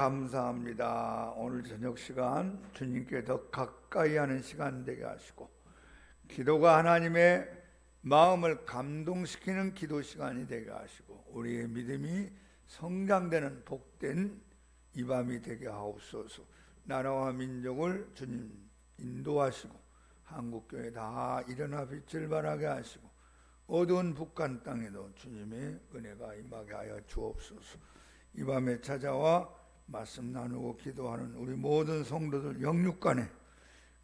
감사합니다. 오늘 저녁 시간 주님께 더 가까이 하는 시간 되게 하시고, 기도가 하나님의 마음을 감동시키는 기도 시간이 되게 하시고, 우리의 믿음이 성장되는 복된 이 밤이 되게 하옵소서. 나라와 민족을 주님 인도하시고, 한국교회 다 일어나 빛을 발하게 하시고, 어두운 북한 땅에도 주님의 은혜가 임하게 하여 주옵소서. 이 밤에 찾아와 말씀 나누고 기도하는 우리 모든 성도들 영육간에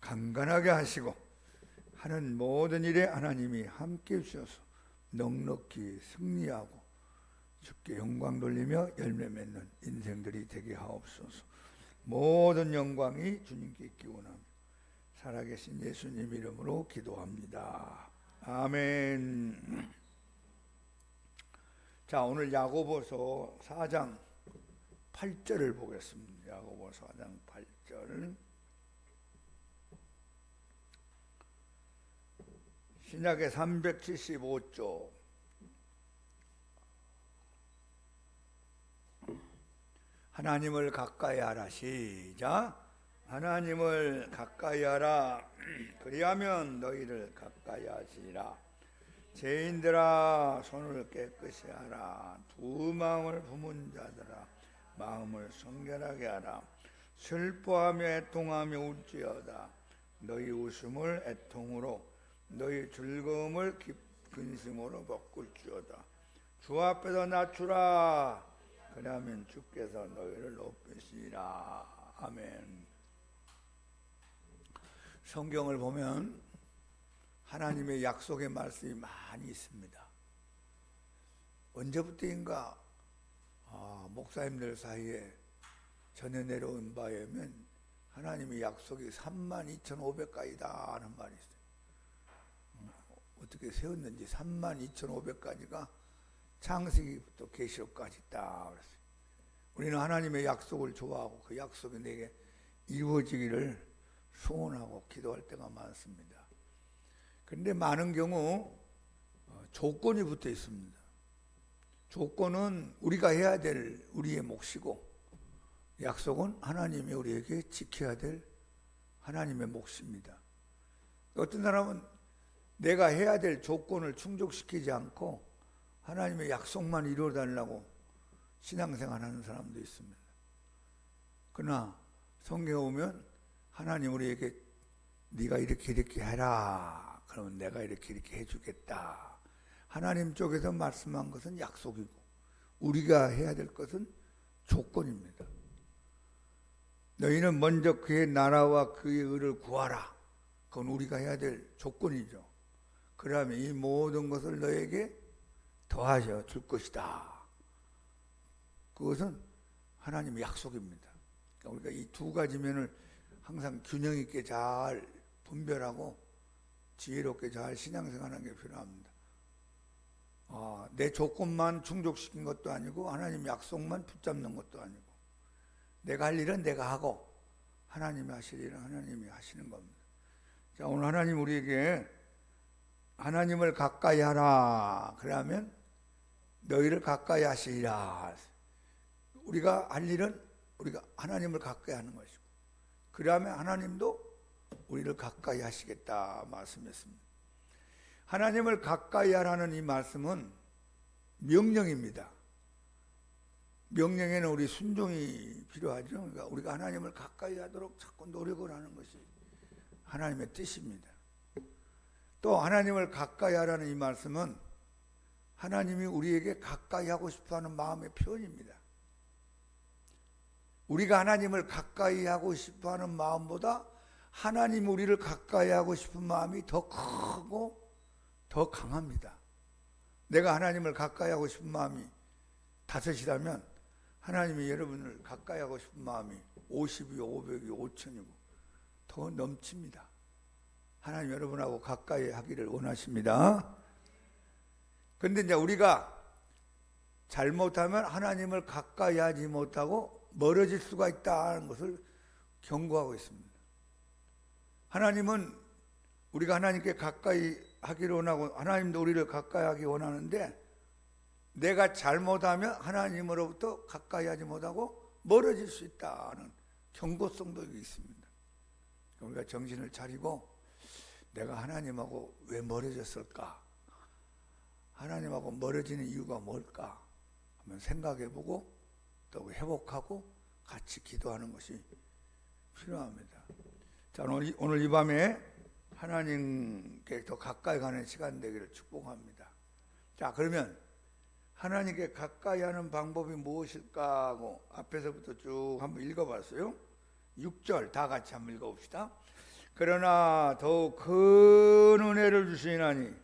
강건하게 하시고, 하는 모든 일에 하나님이 함께 주셔서 넉넉히 승리하고 주께 영광 돌리며 열매 맺는 인생들이 되게 하옵소서. 모든 영광이 주님께 있기 원하며 살아계신 예수님 이름으로 기도합니다. 아멘. 자, 오늘 야고보서 4장 8절을 보겠습니다. 야고보서 4장 8절. 신약의 375조. 하나님을 가까이 하라. 시작. 하나님을 가까이 하라. 그리하면 너희를 가까이 하시리라. 죄인들아, 손을 깨끗이 하라. 두 마음을 품은 자들아, 마음을 성결하게 하라. 슬퍼하며 애통하며 울지어다. 너희 웃음을 애통으로, 너희 즐거움을 근심으로 바꿀지어다. 주 앞에서 낮추라. 그러면 주께서 너희를 높이시리라. 아멘. 성경을 보면 하나님의 약속의 말씀이 많이 있습니다. 언제부터인가 목사님들 사이에 전해 내려온 바에 의하면 하나님의 약속이 32,500가지다 하는 말이 있어요. 어떻게 세웠는지 32,500가지가 창세기부터 계시록까지 있다 그랬어요. 우리는 하나님의 약속을 좋아하고 그 약속이 내게 이루어지기를 소원하고 기도할 때가 많습니다. 그런데 많은 경우 조건이 붙어 있습니다. 조건은 우리가 해야 될 우리의 몫이고, 약속은 하나님이 우리에게 지켜야 될 하나님의 몫입니다. 어떤 사람은 내가 해야 될 조건을 충족시키지 않고 하나님의 약속만 이루어달라고 신앙생활하는 사람도 있습니다. 그러나 성경에 보면 하나님 우리에게 네가 이렇게 해라, 그러면 내가 이렇게 해주겠다. 하나님 쪽에서 말씀한 것은 약속이고, 우리가 해야 될 것은 조건입니다. 너희는 먼저 그의 나라와 그의 의를 구하라. 그건 우리가 해야 될 조건이죠. 그러면 이 모든 것을 너에게 더하여 줄 것이다. 그것은 하나님의 약속입니다. 그러니까 우리가 이 두 가지 면을 항상 균형 있게 잘 분별하고 지혜롭게 잘 신앙생활하는 게 필요합니다. 내 조건만 충족시킨 것도 아니고 하나님 약속만 붙잡는 것도 아니고, 내가 할 일은 내가 하고 하나님이 하실 일은 하나님이 하시는 겁니다. 자, 오늘 하나님 우리에게 하나님을 가까이 하라. 그러면 너희를 가까이 하시리라. 우리가 할 일은 우리가 하나님을 가까이 하는 것이고, 그러면 하나님도 우리를 가까이 하시겠다 말씀했습니다. 하나님을 가까이 하라는 이 말씀은 명령입니다. 명령에는 우리 순종이 필요하죠. 그러니까 우리가 하나님을 가까이 하도록 자꾸 노력을 하는 것이 하나님의 뜻입니다. 또 하나님을 가까이 하라는 이 말씀은 하나님이 우리에게 가까이 하고 싶어하는 마음의 표현입니다. 우리가 하나님을 가까이 하고 싶어하는 마음보다 하나님 우리를 가까이 하고 싶은 마음이 더 크고 더 강합니다. 내가 하나님을 가까이 하고 싶은 마음이 5이라면 하나님이 여러분을 가까이 하고 싶은 마음이 50이고 500이고 5000이고 더 넘칩니다. 하나님 여러분하고 가까이 하기를 원하십니다. 그런데 이제 우리가 잘못하면 하나님을 가까이 하지 못하고 멀어질 수가 있다는 것을 경고하고 있습니다. 하나님은 우리가 하나님께 가까이 하기를 원하고 하나님도 우리를 가까이 하기 원하는데, 내가 잘못하면 하나님으로부터 가까이 하지 못하고 멀어질 수 있다는 경고성도 있습니다. 우리가 정신을 차리고 내가 하나님하고 왜 멀어졌을까? 하나님하고 멀어지는 이유가 뭘까? 한번 생각해보고 또 회복하고 같이 기도하는 것이 필요합니다. 자, 오늘 이 밤에 하나님께 더 가까이 가는 시간 되기를 축복합니다. 자, 그러면 하나님께 가까이 하는 방법이 무엇일까 하고 앞에서부터 쭉 한번 읽어봤어요. 6절 다 같이 한번 읽어봅시다. 그러나 더욱 큰 은혜를 주시나니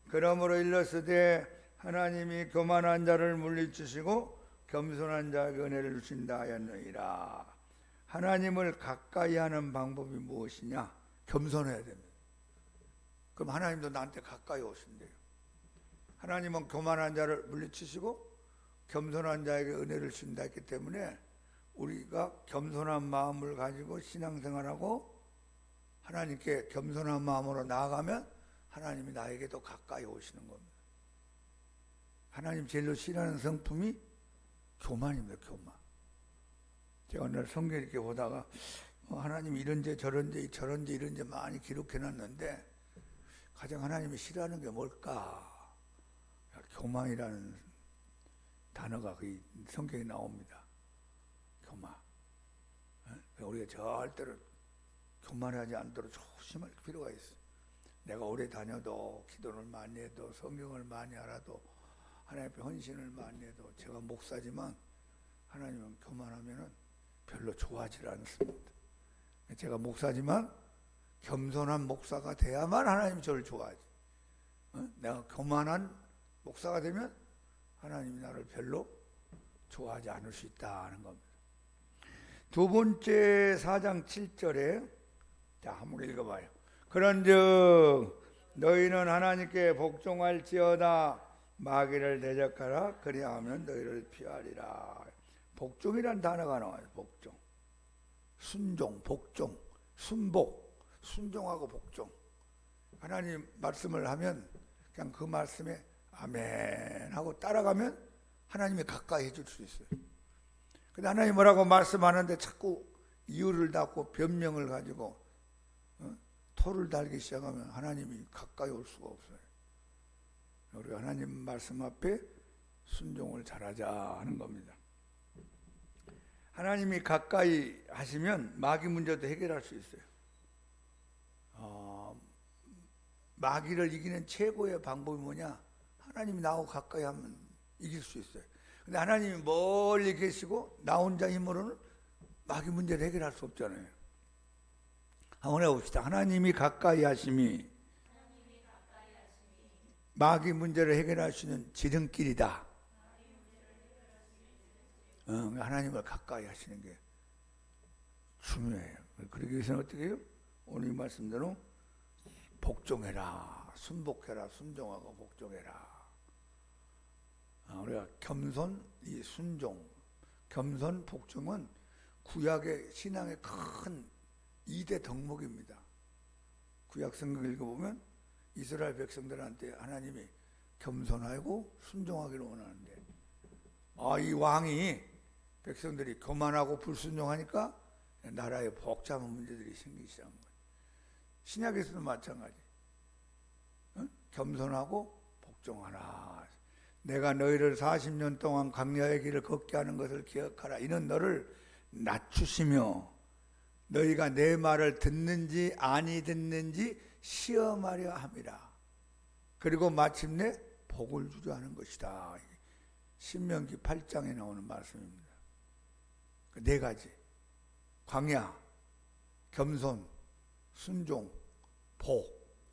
그러므로 일렀으되 하나님이 교만한 자를 물리치시고 겸손한 자에게 은혜를 주신다 하였느니라. 하나님을 가까이 하는 방법이 무엇이냐? 겸손해야 됩니다. 그럼 하나님도 나한테 가까이 오신대요. 하나님은 교만한 자를 물리치시고 겸손한 자에게 은혜를 주신다 했기 때문에 우리가 겸손한 마음을 가지고 신앙생활하고 하나님께 겸손한 마음으로 나아가면 하나님이 나에게도 가까이 오시는 겁니다. 하나님 제일로 싫어하는 성품이 교만입니다. 교만. 제가 오늘 성경 이렇게 보다가 하나님 이런지 저런지 이런지 많이 기록해놨는데 가장 하나님이 싫어하는 게 뭘까? 교만이라는 단어가 그 성경에 나옵니다. 교만. 우리가 절대로 교만하지 않도록 조심할 필요가 있어요. 내가 오래 다녀도 기도를 많이 해도 성경을 많이 알아도 하나님 앞에 헌신을 많이 해도 제가 목사지만 하나님은 교만하면은 별로 좋아하지 않습니다. 제가 목사지만 겸손한 목사가 돼야만 하나님 저를 좋아하지. 내가 교만한 목사가 되면 하나님이 나를 별로 좋아하지 않을 수 있다는 겁니다. 두 번째 4장 7절에 자 한번 읽어봐요. 그런즉 너희는 하나님께 복종할지어다 마귀를 대적하라 그리하면 너희를 피하리라. 복종이란 단어가 나와요. 복종, 순종, 복종, 순복, 순종하고 복종. 하나님 말씀을 하면 그냥 그 말씀에 아멘 하고 따라가면 하나님이 가까이 해줄 수 있어요. 근데 하나님 뭐라고 말씀하는데 자꾸 이유를 닫고 변명을 가지고 토를 달기 시작하면 하나님이 가까이 올 수가 없어요. 우리가 하나님 말씀 앞에 순종을 잘하자 하는 겁니다. 하나님이 가까이 하시면 마귀 문제도 해결할 수 있어요. 마귀를 이기는 최고의 방법이 뭐냐? 하나님이 나하고 가까이 하면 이길 수 있어요. 근데 하나님이 멀리 계시고 나 혼자 힘으로는 마귀 문제를 해결할 수 없잖아요. 한번 해봅시다. 하나님이 가까이 하심이 마귀 문제를 해결할 수 있는 지름길이다. 하나님을 가까이 하시는 게 중요해요. 그러기 위해서는 어떻게 해요? 오늘 이 말씀대로 복종해라, 순복해라, 순종하고 복종해라. 우리가 겸손, 이 순종, 겸손, 복종은 구약의 신앙의 큰 2대 덕목입니다. 구약 성경 읽어보면 이스라엘 백성들한테 하나님이 겸손하고 순종하기를 원하는데 이 왕이 백성들이 교만하고 불순종하니까 나라에 복잡한 문제들이 생기기 시작한 거예요. 신약에서도 마찬가지. 겸손하고 복종하라. 내가 너희를 40년 동안 광야의 길을 걷게 하는 것을 기억하라. 이는 너를 낮추시며 너희가 내 말을 듣는지 아니 듣는지 시험하려 함이라. 그리고 마침내 복을 주려 하는 것이다. 신명기 8장에 나오는 말씀입니다. 그 네 가지. 광야, 겸손, 순종, 복.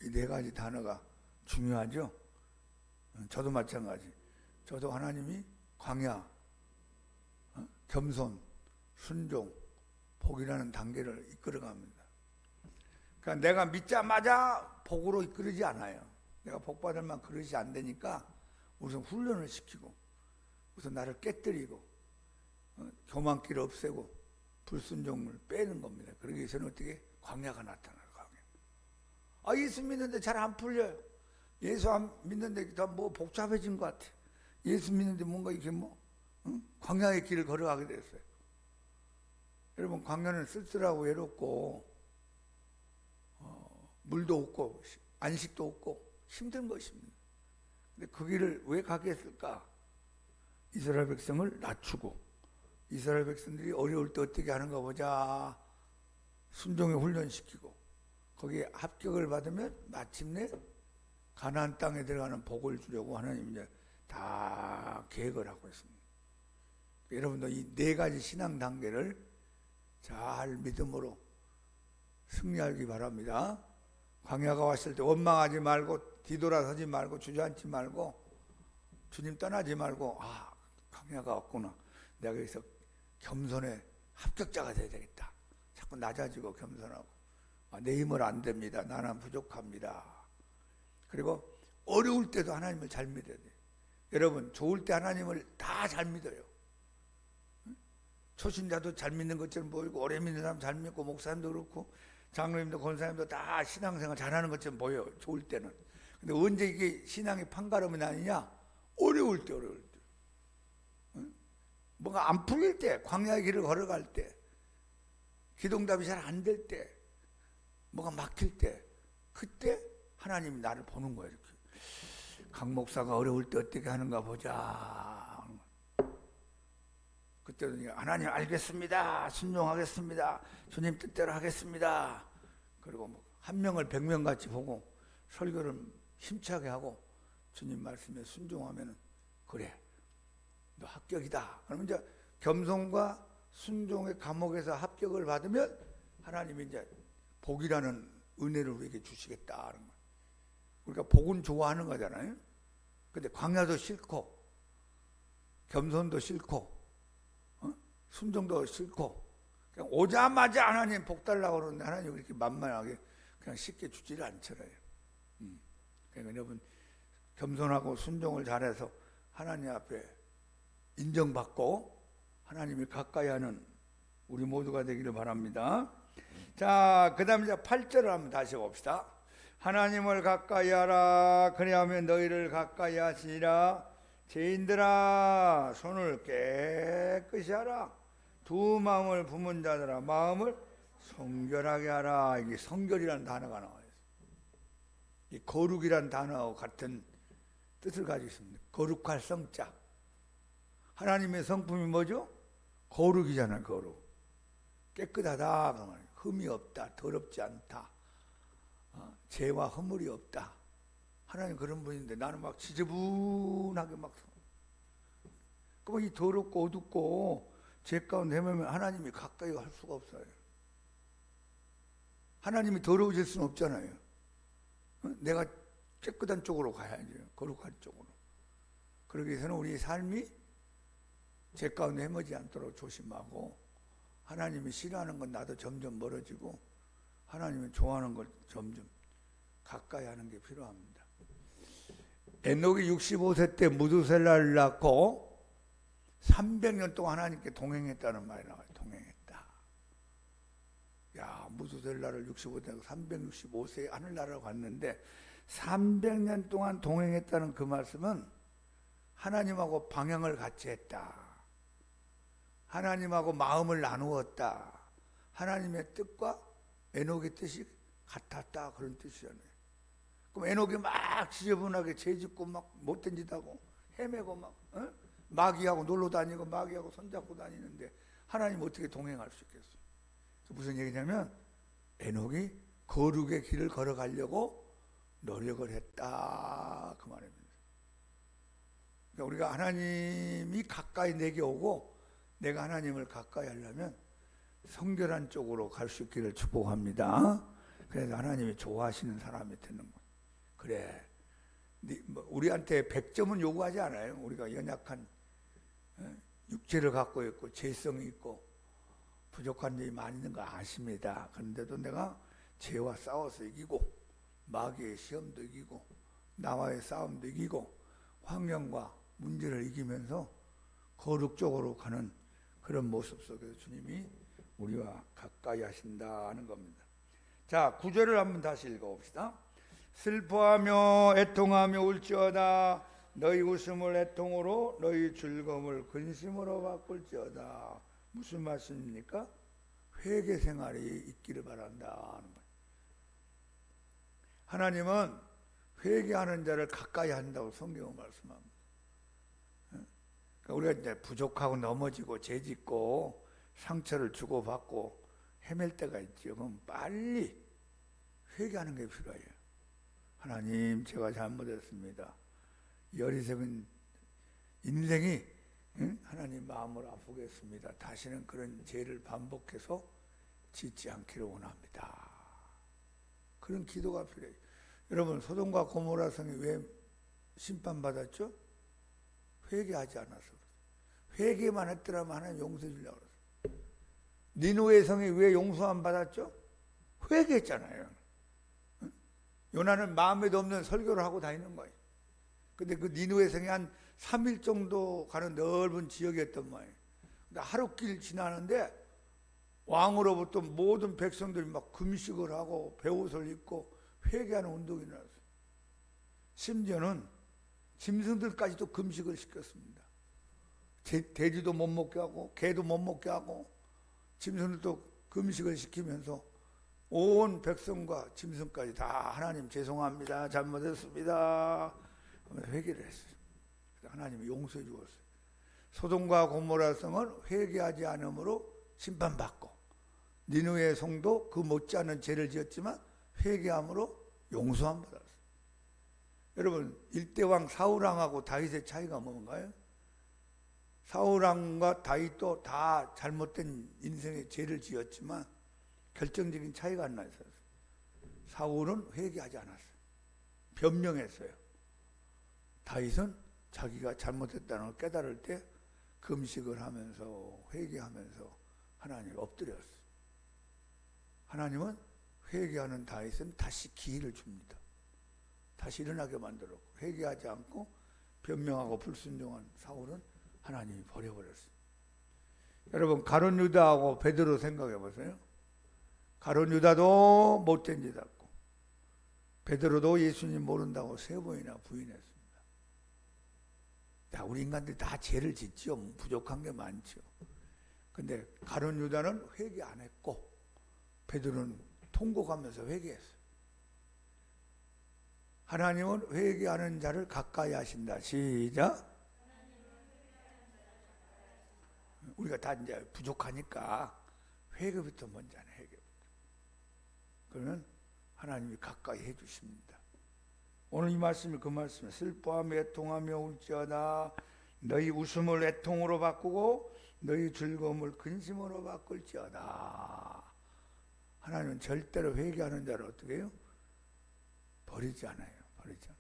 이 네 가지 단어가 중요하죠. 저도 마찬가지. 저도 하나님이 광야, 겸손, 순종, 복이라는 단계를 이끌어갑니다. 그러니까 내가 믿자마자 복으로 이끌지 않아요. 내가 복받을 만 그러지 안 되니까 우선 훈련을 시키고 우선 나를 깨뜨리고 교만기를 없애고 불순종을 빼는 겁니다. 그러기 위해서는 어떻게? 광야가 나타나요. 광야. 예수 믿는데 잘 안 풀려요. 예수 안 믿는데 다 뭐 복잡해진 것 같아. 예수 믿는데 뭔가 이렇게 광야의 길을 걸어가게 됐어요. 여러분, 광야는 쓸쓸하고 외롭고 물도 없고 안식도 없고 힘든 것입니다. 근데 그 길을 왜 가게 했을까? 이스라엘 백성을 낮추고, 이스라엘 백성들이 어려울 때 어떻게 하는가 보자, 순종에 훈련시키고, 거기에 합격을 받으면 마침내 가나안 땅에 들어가는 복을 주려고 하나님이 이제 다 계획을 하고 있습니다. 여러분도 이 네 가지 신앙 단계를 잘 믿음으로 승리하기 바랍니다. 광야가 왔을 때 원망하지 말고, 뒤돌아서지 말고, 주저앉지 말고, 주님 떠나지 말고, 아, 광야가 왔구나, 내가 여기서 겸손의 합격자가 돼야 되겠다. 자꾸 낮아지고 겸손하고, 아, 내 힘은 안 됩니다, 나는 부족합니다. 그리고 어려울 때도 하나님을 잘 믿어야 돼요. 여러분, 좋을 때 하나님을 다 잘 믿어요. 초신자도 잘 믿는 것처럼 보이고, 오래 믿는 사람 잘 믿고, 목사님도 그렇고 장로님도 권사님도 다 신앙생활 잘하는 것처럼 보여요, 좋을 때는. 근데 언제 이게 신앙이 판가름이 나느냐? 어려울 때, 어려울 때. 뭔가 안 풀릴 때, 광야의 길을 걸어갈 때, 기도응답이 잘 안 될 때, 뭐가 막힐 때, 그때 하나님이 나를 보는 거예요. 이렇게. 강 목사가 어려울 때 어떻게 하는가 보자. 그때는 하나님 알겠습니다, 순종하겠습니다, 주님 뜻대로 하겠습니다. 그리고 뭐 한 명을 100명 같이 보고 설교를 힘차게 하고 주님 말씀에 순종하면, 그래, 너 합격이다. 그러면 이제 겸손과 순종의 감옥에서 합격을 받으면 하나님이 이제 복이라는 은혜를 우리에게 주시겠다는 거예요. 우리가 복은 좋아하는 거잖아요. 근데 광야도 싫고, 겸손도 싫고, 순종도 싫고, 그냥 오자마자 하나님 복 달라고 그러는데 하나님 이렇게 만만하게 그냥 쉽게 주지를 않잖아요. 그러니까 여러분, 겸손하고 순종을 잘해서 하나님 앞에 인정받고 하나님이 가까이 하는 우리 모두가 되기를 바랍니다. 자, 그 다음에 이제 8절을 한번 다시 봅시다. 하나님을 가까이 하라, 그리하면 너희를 가까이 하시리라. 죄인들아, 손을 깨끗이 하라. 두 마음을 품은 자들아, 마음을 성결하게 하라. 이게 성결이라는 단어가 나와요. 이 거룩이라는 단어와 같은 뜻을 가지고 있습니다. 거룩할 성자. 하나님의 성품이 뭐죠? 거룩이잖아요. 거룩. 깨끗하다, 그 말이에요. 흠이 없다, 더럽지 않다, 죄와 허물이 없다. 하나님 그런 분인데 나는 막 지저분하게 막, 그럼 이 더럽고 어둡고 죄 가운데 헤매면 하나님이 가까이 할 수가 없어요. 하나님이 더러워질 수는 없잖아요. 내가 깨끗한 쪽으로 가야죠. 거룩한 쪽으로. 그러기 위해서는 우리 삶이 죄 가운데 헤매지 않도록 조심하고, 하나님이 싫어하는 건 나도 점점 멀어지고, 하나님이 좋아하는 걸 점점 가까이 하는 게 필요합니다. 에녹이 65세 때 무두셀라를 낳고 300년 동안 하나님께 동행했다는 말이 나와요. 동행했다. 야, 무두셀라를 65세, 365세에 하늘나라로 갔는데 300년 동안 동행했다는 그 말씀은 하나님하고 방향을 같이 했다, 하나님하고 마음을 나누었다, 하나님의 뜻과 에녹의 뜻이 같았다, 그런 뜻이잖아요. 그럼 에녹이 막 지저분하게 죄짓고 막 못된 짓 하고 헤매고 막 마귀하고 놀러 다니고 마귀하고 손잡고 다니는데 하나님 어떻게 동행할 수 있겠어요? 무슨 얘기냐면 에녹이 거룩의 길을 걸어가려고 노력을 했다, 그 말입니다. 그러니까 우리가 하나님이 가까이 내게 오고 내가 하나님을 가까이 하려면 성결한 쪽으로 갈 수 있기를 축복합니다. 그래서 하나님이 좋아하시는 사람이 되는 거예요. 그래, 우리한테 100점은 요구하지 않아요. 우리가 연약한 육체를 갖고 있고 죄성이 있고 부족한 점이 많이 있는 거 아십니다. 그런데도 내가 죄와 싸워서 이기고 마귀의 시험도 이기고 나와의 싸움도 이기고 환경과 문제를 이기면서 거룩적으로 가는 그런 모습 속에서 주님이 우리와 가까이 하신다는 겁니다. 자, 9절을 한번 다시 읽어봅시다. 슬퍼하며 애통하며 울지어다. 너희 웃음을 애통으로 너희 즐거움을 근심으로 바꿀지어다. 무슨 말씀입니까? 회개 생활이 있기를 바란다 하는 거예요. 하나님은 회개하는 자를 가까이 한다고 성경은 말씀합니다. 그러니까 우리가 이제 부족하고 넘어지고 죄짓고 상처를 주고받고 헤맬 때가 있죠. 그럼 빨리 회개하는 게 필요해요. 하나님, 제가 잘못했습니다. 이 어리석은 인생이 하나님 마음을 아프게 했습니다. 다시는 그런 죄를 반복해서 짓지 않기를 원합니다. 그런 기도가 필요해요. 여러분, 소돔과 고모라 성이 왜 심판받았죠? 회개하지 않아서. 회개만 했더라면 하나님 용서해 주려고 그랬어요. 니누의 성이 왜 용서 안 받았죠? 회개했잖아요. 요나는 마음에도 없는 설교를 하고 다니는 거예요. 근데 그 니누의 성이 한 3일 정도 가는 넓은 지역이었단 말이에요. 근데 하루길 지나는데 왕으로부터 모든 백성들이 막 금식을 하고 베옷을 입고 회개하는 운동이 일어났어요. 심지어는 짐승들까지도 금식을 시켰습니다. 돼지도 못 먹게 하고 개도 못 먹게 하고 짐승들도 금식을 시키면서 온 백성과 짐승까지 다 하나님 죄송합니다. 잘못했습니다. 회개를 했어요. 하나님이 용서해 주었어요. 소돔과 고모라 성은 회개하지 않으므로 심판받고 니느웨 성도 그 못지않은 죄를 지었지만 회개함으로 용서함 받았어요. 여러분, 일대왕 사울왕하고 다윗의 차이가 뭔가요? 사울왕과 다윗도 다 잘못된 인생의 죄를 지었지만 결정적인 차이가 안 나있어요. 사울은 회개하지 않았어요. 변명했어요. 다윗은 자기가 잘못했다는 걸 깨달을 때 금식을 하면서 회개하면서 하나님을 엎드렸어요. 하나님은 회개하는 다윗은 다시 기회를 줍니다. 다시 일어나게 만들었고, 회개하지 않고 변명하고 불순종한 사울은 하나님이 버려버렸어요. 여러분, 가룟 유다하고 베드로 생각해 보세요. 가룟 유다도 못된 짓 했고 베드로도 예수님 모른다고 3번이나 부인했습니다. 다 우리 인간들 다 죄를 짓죠. 부족한 게 많죠. 근데 가룟 유다는 회개 안 했고 베드로는 통곡하면서 회개했어요. 하나님은 회개하는 자를 가까이 하신다. 시작. 우리가 다 이제 부족하니까 회개부터 먼저 하네. 회개부터. 그러면 하나님이 가까이 해주십니다. 오늘 이 말씀이 그 말씀이에요. 슬퍼하며 애통하며 울지어다. 너희 웃음을 애통으로 바꾸고 너희 즐거움을 근심으로 바꿀지어다. 하나님은 절대로 회개하는 자를 어떻게 해요? 버리지 않아요. 버리지 않아요.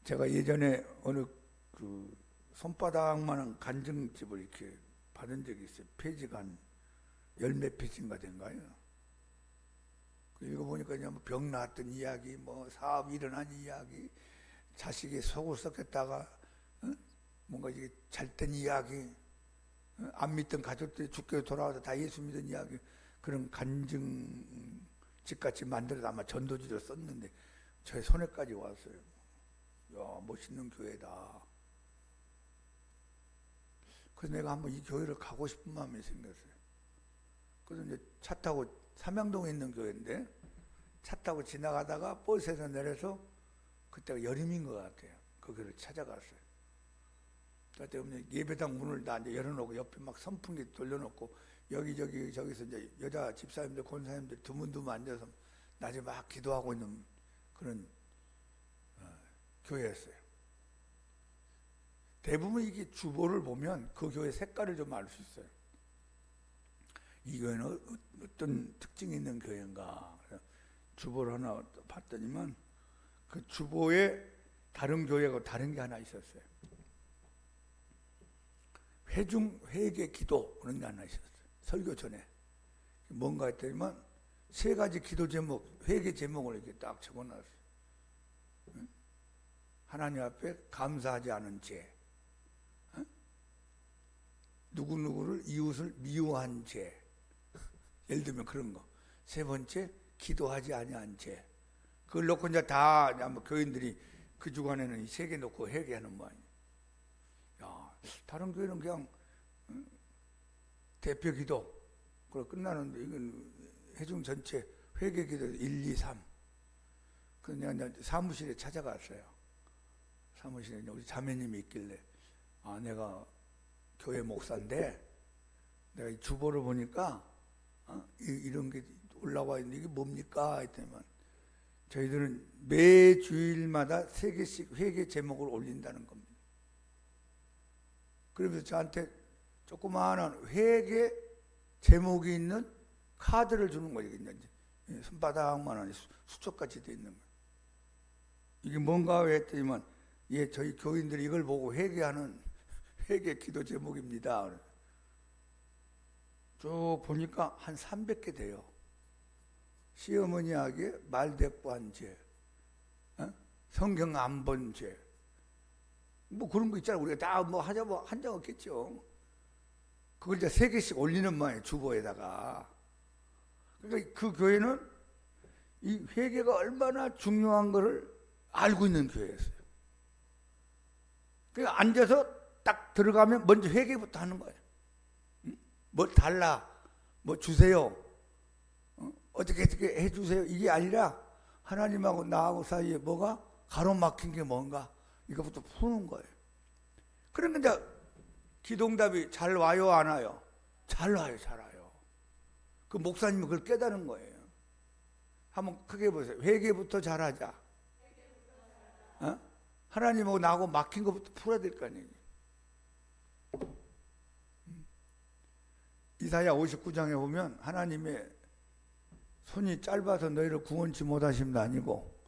제가 예전에 어느 그 손바닥만한 간증집을 이렇게 받은 적이 있어요. 페이지가 한 10몇 페이지인가 된가요? 읽어보니까 뭐 병 나았던 이야기, 뭐 사업 일어난 이야기, 자식이 속을 썩혔다가 뭔가 이게 잘된 이야기, 안 믿던 가족들이 죽게 돌아와서 다 예수 믿은 이야기, 그런 간증집같이 만들어서 아마 전도지로 썼는데 저의 손에까지 왔어요. 야, 멋있는 교회다. 그래서 내가 한번 이 교회를 가고 싶은 마음이 생겼어요. 그래서 이제 차 타고 삼양동에 있는 교회인데 차 타고 지나가다가 버스에서 내려서 그때가 여름인 것 같아요. 그 교회를 찾아갔어요. 그때 예배당 문을 다 이제 열어놓고 옆에 막 선풍기 돌려놓고 여기저기 저기서 이제 여자 집사님들 권사님들 드문드문 앉아서 낮에 막 기도하고 있는 그런 교회였어요. 대부분 이게 주보를 보면 그 교회 색깔을 좀 알 수 있어요. 이 교회는 어떤 특징이 있는 교회인가. 주보를 하나 봤더니만 그 주보에 다른 교회하고 다른 게 하나 있었어요. 회개 기도 그런 게 하나 있었어요. 설교 전에 뭔가 했더니만 3가지 기도 제목, 회개 제목을 이렇게 딱 적어놨어요. 하나님 앞에 감사하지 않은 죄, 누구누구를 이웃을 미워한 죄, 예를 들면 그런 거. 3번째, 기도하지 아니한 죄. 그걸 놓고 이제 다 교인들이 그 주간에는 이 3개 놓고 회개하는 거 아니에요. 야, 다른 교회는 그냥 대표 기도. 그리고 끝나는데 이건 회중 전체 회개 기도 1, 2, 3. 그냥 내가 사무실에 찾아갔어요. 사무실에 우리 자매님이 있길래 내가 교회 목사인데 내가 이 주보를 보니까 이런 게 올라와 있는데 이게 뭡니까? 했더니만 저희들은 매 주일마다 3개씩 회개 제목을 올린다는 겁니다. 그러면서 저한테 조그마한 회개 제목이 있는 카드를 주는 거예요. 손바닥만한 수첩같이 돼 있는 거예요. 이게 뭔가 했더니만 저희 교인들이 이걸 보고 회개하는 회개 기도 제목입니다. 쭉 보니까 한 300개 돼요. 시어머니에게 말대꾸한 죄, 성경 안 본 죄, 뭐 그런 거 있잖아요. 우리가 다 뭐 하자 뭐 한 적 없겠죠. 그걸 이제 3개씩 올리는 모양이에요. 주보에다가. 그러니까 그 교회는 이 회개가 얼마나 중요한 것을 알고 있는 교회였어요. 그러니까 앉아서 딱 들어가면 먼저 회개부터 하는 거예요. 뭐 달라, 뭐 주세요, 어떻게 해주세요. 이게 아니라 하나님하고 나하고 사이에 뭐가 가로막힌 게 뭔가 이거부터 푸는 거예요. 그러니까 이제 기도응답이 잘 와요, 안 와요? 잘 와요, 잘 와요. 그 목사님이 그걸 깨달은 거예요. 한번 크게 보세요. 회개부터 잘하자. 하나님하고 나하고 막힌 것부터 풀어야 될 거 아니에요. 이사야 59장에 보면 하나님의 손이 짧아서 너희를 구원치 못하심도 아니고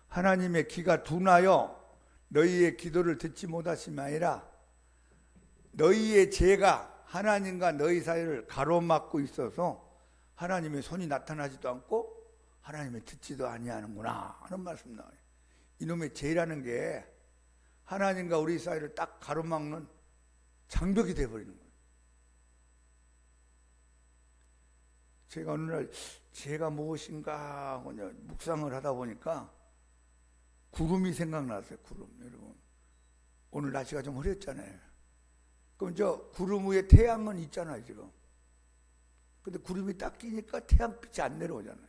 하나님의 귀가 둔하여 너희의 기도를 듣지 못하심이 아니라 너희의 죄가 하나님과 너희 사이를 가로막고 있어서 하나님의 손이 나타나지도 않고 하나님의 듣지도 아니하는구나 하는 말씀 나와요. 이놈의 죄라는 게 하나님과 우리 사이를 딱 가로막는 장벽이 되어버리는 거예요. 제가 어느 날 죄가 무엇인가 하고 묵상을 하다 보니까 구름이 생각났어요. 구름. 여러분 오늘 날씨가 좀 흐렸잖아요. 그럼 저 구름 위에 태양은 있잖아요 지금. 근데 구름이 딱 끼니까 태양빛이 안 내려오잖아요.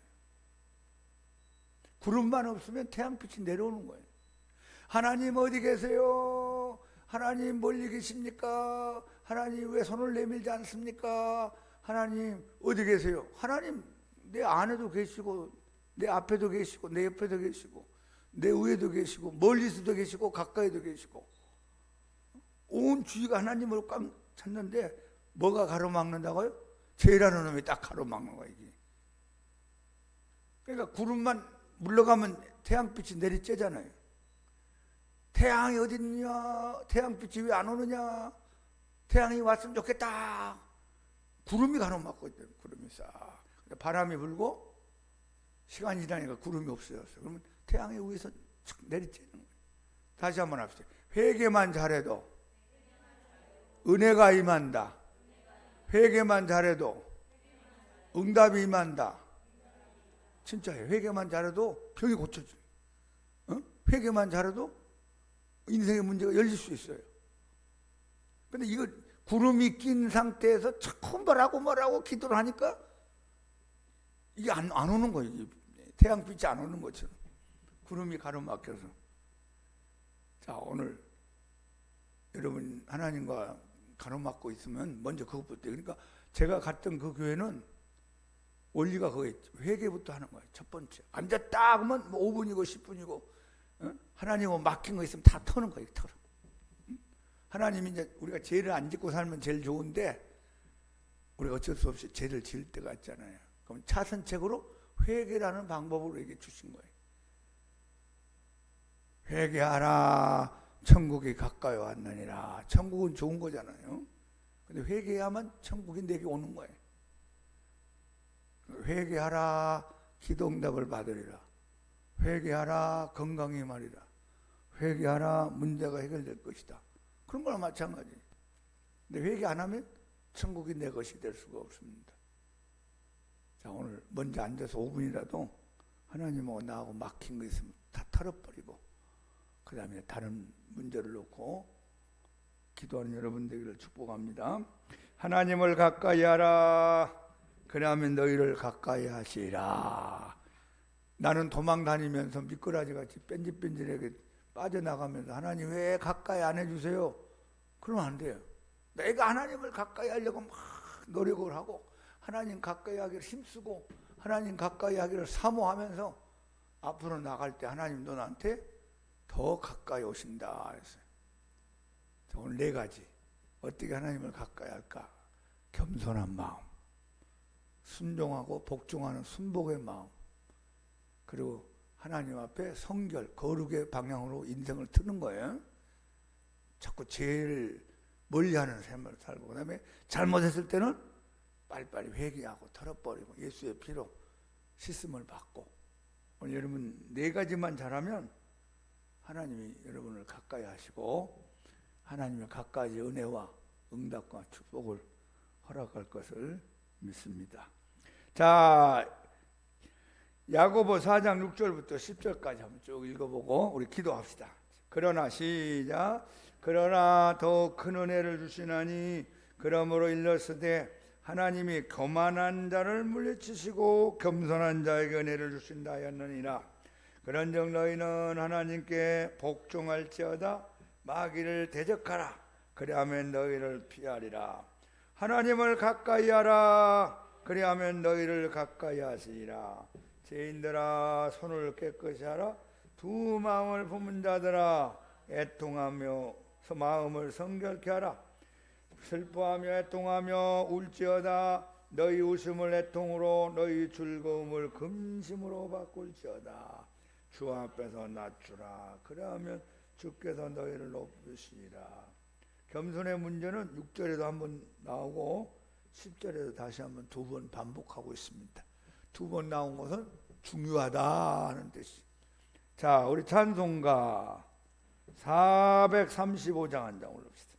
구름만 없으면 태양빛이 내려오는 거예요. 하나님 어디 계세요? 하나님 멀리 계십니까? 하나님 왜 손을 내밀지 않습니까? 하나님 어디 계세요? 하나님 내 안에도 계시고 내 앞에도 계시고 내 옆에도 계시고 내 위에도 계시고 멀리서도 계시고 가까이도 계시고 온 주위가 하나님을 꽉 찼는데 뭐가 가로막는다고요? 죄라는 놈이 딱 가로막는 거예요. 이게. 그러니까 구름만 물러가면 태양빛이 내리쬐잖아요. 태양이 어디 있냐? 태양빛이 왜 안 오느냐? 태양이 왔으면 좋겠다. 구름이 가로막고 있대요. 구름이 싹. 바람이 불고 시간이 지나니까 구름이 없어졌어요. 그러면 태양이 위에서 내리쬐는 거예요. 다시 한번 합시다. 회개만 잘해도 은혜가 임한다. 회개만 잘해도 응답이 임한다. 진짜예요. 회개만 잘해도 병이 고쳐져요. 회개만 잘해도 인생의 문제가 열릴 수 있어요. 근데 이거 구름이 낀 상태에서 자꾸 뭐라고 기도를 하니까 이게 안 오는 거예요. 태양빛이 안 오는 것처럼 구름이 가로막혀서. 자, 오늘 여러분 하나님과 가로막고 있으면 먼저 그것부터. 그러니까 제가 갔던 그 교회는 원리가 그거예요. 회개부터 하는 거예요. 첫 번째 앉았다 그러면 뭐 5분이고 10분이고 하나님하고 막힌 거 있으면 다 터는 거예요. 털어. 하나님이 이제 우리가 죄를 안 짓고 살면 제일 좋은데 우리가 어쩔 수 없이 죄를 지을 때가 있잖아요. 그럼 차선책으로 회개라는 방법으로 이게 주신 거예요. 회개하라 천국이 가까이 왔느니라. 천국은 좋은 거잖아요. 근데 회개해야만 천국이 내게 오는 거예요. 회개하라 기도응답을 받으리라. 회개하라 건강이 말이라. 회개하라 문제가 해결될 것이다. 그런 거랑 마찬가지. 근데 회개 안 하면 천국이 내 것이 될 수가 없습니다. 자, 오늘 먼저 앉아서 5분이라도 하나님하고 나하고 막힌 거 있으면 다 털어버리고 그 다음에 다른 문제를 놓고 기도하는 여러분 되기를 축복합니다. 하나님을 가까이 하라. 그러면 너희를 가까이 하시리라. 나는 도망 다니면서 미꾸라지같이 뺀질뺀질하게 빠져나가면서 하나님 왜 가까이 안 해주세요? 그러면 안 돼요. 내가 하나님을 가까이 하려고 막 노력을 하고 하나님 가까이 하기를 힘쓰고 하나님 가까이 하기를 사모하면서 앞으로 나갈 때 하나님도 나한테 더 가까이 오신다 했어요. 오늘 4가지. 어떻게 하나님을 가까이 할까? 겸손한 마음, 순종하고 복종하는 순복의 마음, 그리고 하나님 앞에 성결, 거룩의 방향으로 인생을 트는 거예요. 자꾸 죄를 멀리하는 삶을 살고, 그 다음에 잘못했을 때는 빨리빨리 회개하고 털어버리고 예수의 피로 씻음을 받고. 오늘 여러분 4가지만 잘하면 하나님이 여러분을 가까이 하시고 하나님의 가까이 은혜와 응답과 축복을 허락할 것을 믿습니다. 자, 야고보 4장 6절부터 10절까지 한번 쭉 읽어보고 우리 기도합시다. 그러나 시작. 그러나 더 큰 은혜를 주시나니 그러므로 일렀으되 하나님이 교만한 자를 물리치시고 겸손한 자에게 은혜를 주신다 하였느니라. 그런즉 너희는 하나님께 복종할지어다. 마귀를 대적하라. 그리하면 너희를 피하리라. 하나님을 가까이 하라. 그리하면 너희를 가까이 하시리라. 죄인들아 손을 깨끗이 하라. 두 마음을 품은 자들아 애통하며 마음을 성결케 하라. 슬퍼하며 애통하며 울지어다. 너희 웃음을 애통으로 너희 즐거움을 금심으로 바꿀지어다. 주 앞에서 낮추라. 그러면 주께서 너희를 높이시리라. 겸손의 문제는 6절에도 한번 나오고 10절에도 다시 한번 2번 반복하고 있습니다. 2번 나온 것은 중요하다 하는 뜻이. 자, 우리 찬송가 435장 한 장 올립시다.